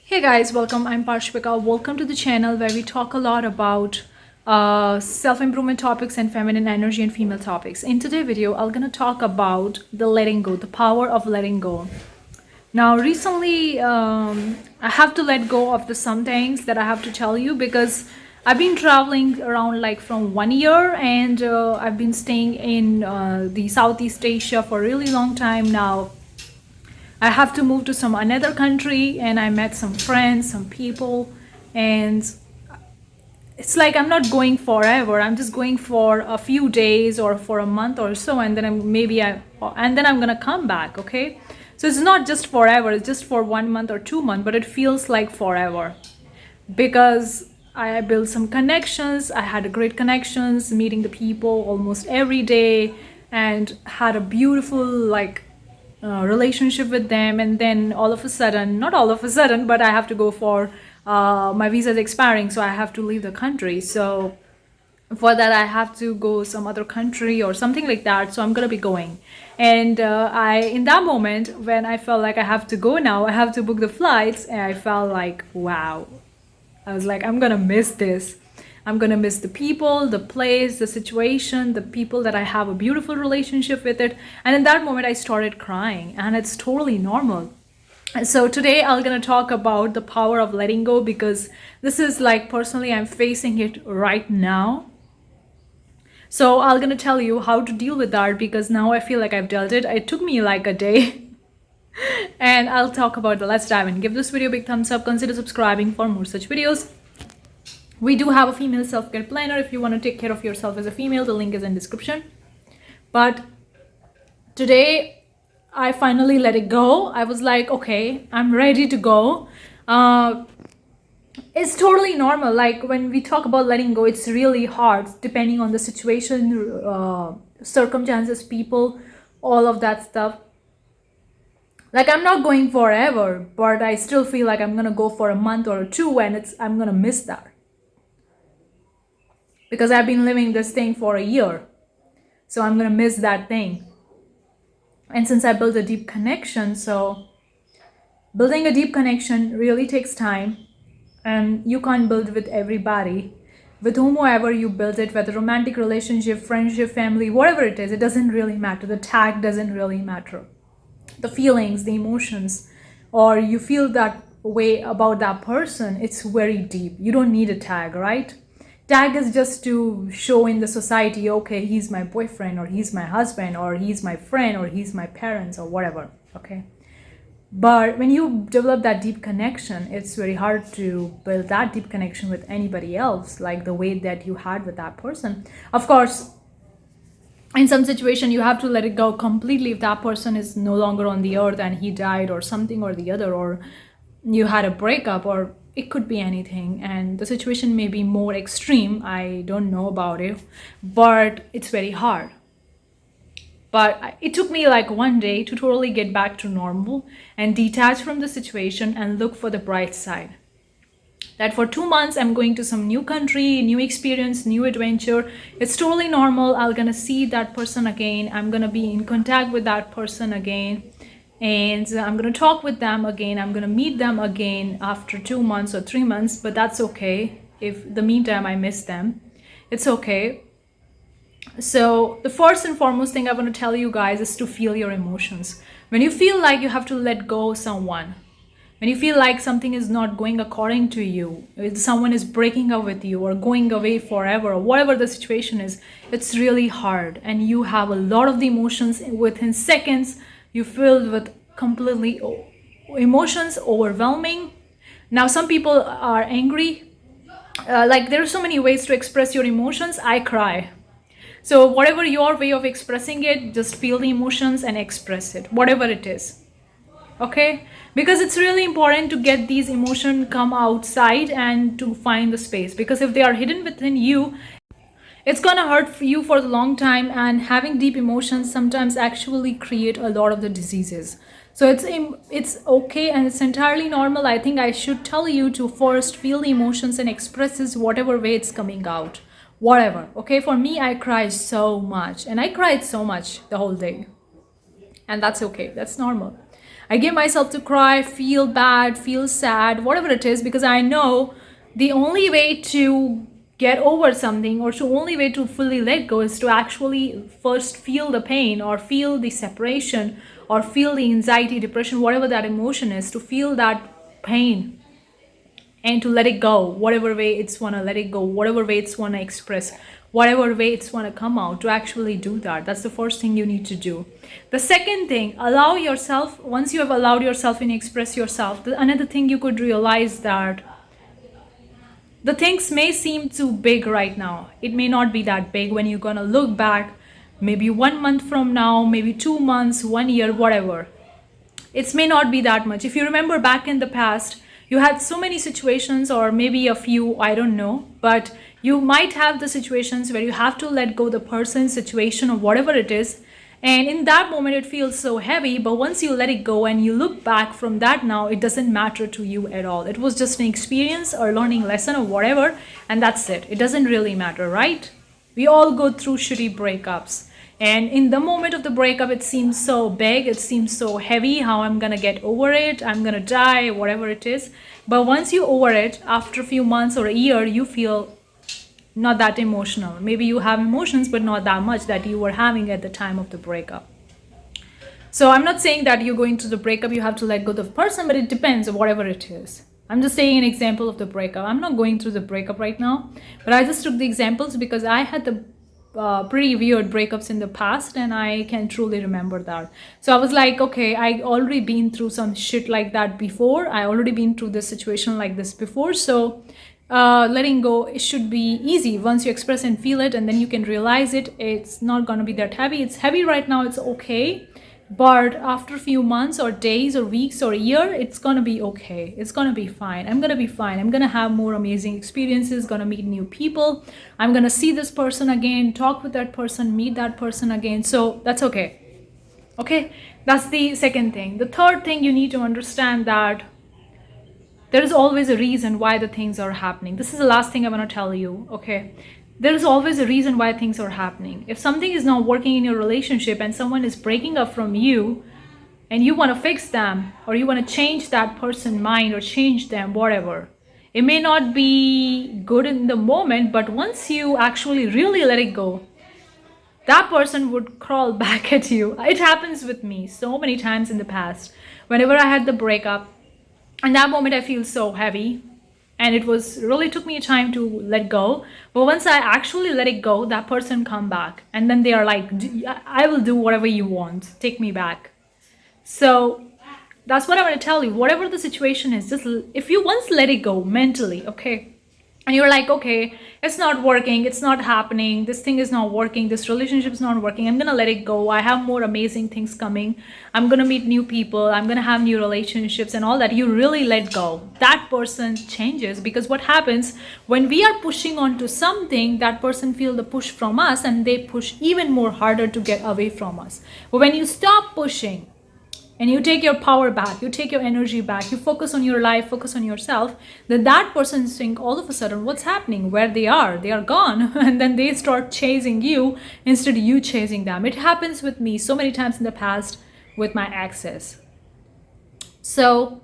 Hey guys, welcome. I'm Parshvika. Welcome to the channel where we talk a lot about self-improvement topics and feminine energy and female topics. In today's video, I'm gonna talk about the letting go, the power of letting go. Now, recently, I have to let go of the some things that I have to tell you because I've been traveling around like from 1 year and I've been staying in the Southeast Asia for a really long time now. I have to move to some another country and I met some friends, some people, and it's like I'm not going forever. I'm just going for a few days or for a month or so, and then I'm gonna come back. Okay, so it's not just forever. It's just for 1 month or 2 months, but it feels like forever because I built some connections. I had great connections, meeting the people almost every day, and had a beautiful relationship with them. And then all of a sudden, not all of a sudden, but I have to go for my visa is expiring, so I have to leave the country. So for that I have to go some other country or something like that, so I'm gonna be going. And I in that moment when I felt like I have to go now, I have to book the flights, and I felt like, wow, I was like, I'm gonna miss this. I'm gonna miss the people, the place, the situation, the people that I have a beautiful relationship with it. And in that moment I started crying, and it's totally normal. So today I'm gonna talk about the power of letting go, because this is like personally I'm facing it right now. So I'm gonna tell you how to deal with that, because now I feel like I've dealt it. It took me like a day. And I'll talk about the let's dive in. Give this video a big thumbs up, consider subscribing for more such videos. We do have a female self-care planner if you want to take care of yourself as a female. The link is in description. But today I finally let it go. I was like, okay, I'm ready to go. It's totally normal. Like when we talk about letting go, it's really hard depending on the situation, circumstances, people, all of that stuff. Like I'm not going forever, but I still feel like I'm gonna go for a month or two, and I'm gonna miss that because I've been living this thing for a year. So I'm gonna miss that thing. And since I built a deep connection, so building a deep connection really takes time, and you can't build with everybody. With whomever you build it, whether romantic relationship, friendship, family, whatever it is, it doesn't really matter. The tag doesn't really matter. The feelings, the emotions, or you feel that way about that person, it's very deep. You don't need a tag, right? Tag is just to show in the society, okay, he's my boyfriend, or he's my husband, or he's my friend, or he's my parents, or whatever. Okay, but when you develop that deep connection, it's very hard to build that deep connection with anybody else like the way that you had with that person. Of course, in some situation you have to let it go completely if that person is no longer on the earth and he died or something or the other, or you had a breakup, or it could be anything, and the situation may be more extreme. I don't know about it, but it's very hard. But it took me like one day to totally get back to normal and detach from the situation and look for the bright side. That for 2 months I'm going to some new country, new experience, new adventure. It's totally normal. I'm gonna see that person again. I'm gonna be in contact with that person again, and I'm gonna talk with them again. I'm gonna meet them again after 2 months or 3 months, but that's okay. If the meantime I miss them, it's okay. So the first and foremost thing I want to tell you guys is to feel your emotions. When you feel like you have to let go of someone, when you feel like something is not going according to you, if someone is breaking up with you or going away forever, or whatever the situation is, it's really hard, and you have a lot of the emotions within seconds. You filled with completely emotions, overwhelming. Now some people are angry. Like there are so many ways to express your emotions. I cry. So whatever your way of expressing it, just feel the emotions and express it, whatever it is. Okay, because it's really important to get these emotions come outside and to find the space, because if they are hidden within you, it's gonna hurt for you for a long time, and having deep emotions sometimes actually create a lot of the diseases. So it's okay, and it's entirely normal. I think I should tell you to first feel the emotions and express this whatever way it's coming out, whatever. Okay, for me, I cried so much, and I cried so much the whole day, and that's okay, that's normal. I give myself to cry, feel bad, feel sad, whatever it is, because I know the only way to get over something, or the only way to fully let go, is to actually first feel the pain, or feel the separation, or feel the anxiety, depression, whatever that emotion is, to feel that pain and to let it go, whatever way it's want to let it go, whatever way it's want to express, whatever way it's want to come out, to actually do that. That's the first thing you need to do. The second thing, allow yourself. Once you have allowed yourself and express yourself, another thing you could realize that the things may seem too big right now. It may not be that big when you're gonna look back, maybe 1 month from now, maybe 2 months, 1 year, whatever. It may not be that much. If you remember back in the past, you had so many situations, or maybe a few, I don't know, but you might have the situations where you have to let go the person, situation, or whatever it is. And in that moment, it feels so heavy. But once you let it go and you look back from that now, it doesn't matter to you at all. It was just an experience or learning lesson or whatever. And that's it. It doesn't really matter, right? We all go through shitty breakups. And in the moment of the breakup, it seems so big. It seems so heavy. How I'm going to get over it. I'm going to die, whatever it is. But once you over it, after a few months or a year, you feel not that emotional. Maybe you have emotions, but not that much that you were having at the time of the breakup. So I'm not saying that you're going through the breakup, you have to let go of the person, but it depends on whatever it is. I'm just saying an example of the breakup. I'm not going through the breakup right now, but I just took the examples because I had the pretty weird breakups in the past, and I can truly remember that. So I was like, okay, I already been through some shit like that before. I already been through this situation like this before. So letting go, it should be easy once you express and feel it, and then you can realize it. It's not going to be that heavy. It's heavy right now, it's okay, but after a few months or days or weeks or a year, it's going to be okay. It's going to be fine. I'm going to be fine. I'm going to have more amazing experiences, going to meet new people. I'm going to see this person again, talk with that person, meet that person again. So that's okay. Okay, that's the second thing. The third thing, you need to understand that there is always a reason why the things are happening. This is the last thing I want to tell you, okay? There is always a reason why things are happening. If something is not working in your relationship and someone is breaking up from you and you want to fix them, or you want to change that person's mind or change them, whatever, it may not be good in the moment, but once you actually really let it go, that person would crawl back at you. It happens with me so many times in the past. Whenever I had the breakup, in that moment I feel so heavy, and it was really took me time to let go. But once I actually let it go, that person come back, and then they are like, I will do whatever you want, take me back. So that's what I want to tell you. Whatever the situation is, just if you once let it go mentally, okay, and you're like, okay, it's not working, it's not happening, this thing is not working, this relationship is not working, I'm gonna let it go, I have more amazing things coming, I'm gonna meet new people, I'm gonna have new relationships and all that. You really let go, that person changes. Because what happens when we are pushing onto something, that person feel the push from us, and they push even more harder to get away from us. But when you stop pushing and you take your power back, you take your energy back, you focus on your life, focus on yourself, then that person think all of a sudden, what's happening, where they are gone. And then they start chasing you instead of you chasing them. It happens with me so many times in the past with my exes. So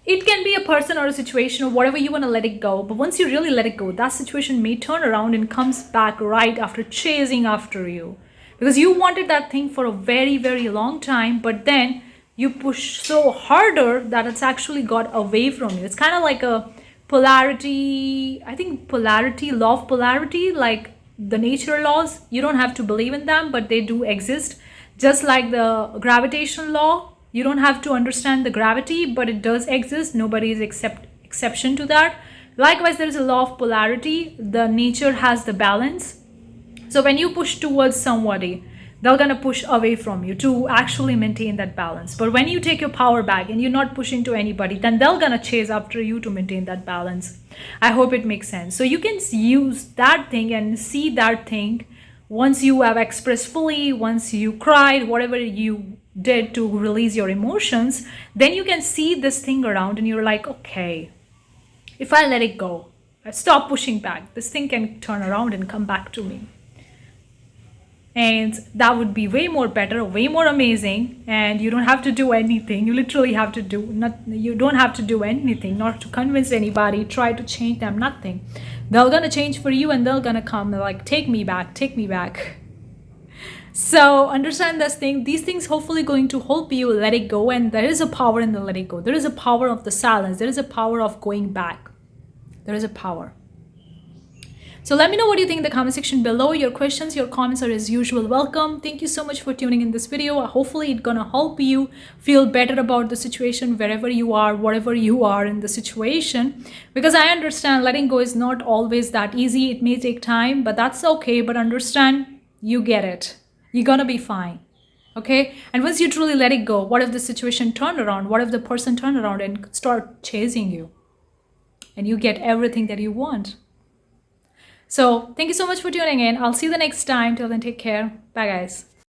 it can be a person or a situation or whatever, you want to let it go. But once you really let it go, that situation may turn around and comes back right after chasing after you. Because you wanted that thing for a very, very long time, but then you push so harder that it's actually got away from you. It's kind of like a polarity, I think polarity, law of polarity, like the nature laws. You don't have to believe in them, but they do exist. Just like the gravitational law, you don't have to understand the gravity, but it does exist. Nobody is exception to that. Likewise, there is a law of polarity. The nature has the balance. So when you push towards somebody, they're going to push away from you to actually maintain that balance. But when you take your power back and you're not pushing to anybody, then they're going to chase after you to maintain that balance. I hope it makes sense. So you can use that thing and see that thing once you have expressed fully, once you cried, whatever you did to release your emotions, then you can see this thing around and you're like, okay, if I let it go, I stop pushing back, this thing can turn around and come back to me. and that would be way more better, way more amazing, and you don't have to do anything. You literally have to do not, you don't have to do anything, not to convince anybody, try to change them, nothing. They're gonna change for you, and they're gonna come like, take me back, take me back. So understand this thing. These things hopefully going to help you let it go, and there is a power in the letting go. There is a power of the silence. There is a power of going back. There is a power. So let me know what you think in the comment section below. Your questions, your comments are as usual welcome. Thank you so much for tuning in this video. Hopefully it's gonna help you feel better about the situation wherever you are, whatever you are in the situation. Because I understand letting go is not always that easy. It may take time, but that's okay. But understand, you get it. You're gonna be fine. Okay? And once you truly let it go, what if the situation turned around? What if the person turned around and start chasing you? And you get everything that you want. So thank you so much for tuning in. I'll see you the next time. Till then, take care. Bye, guys.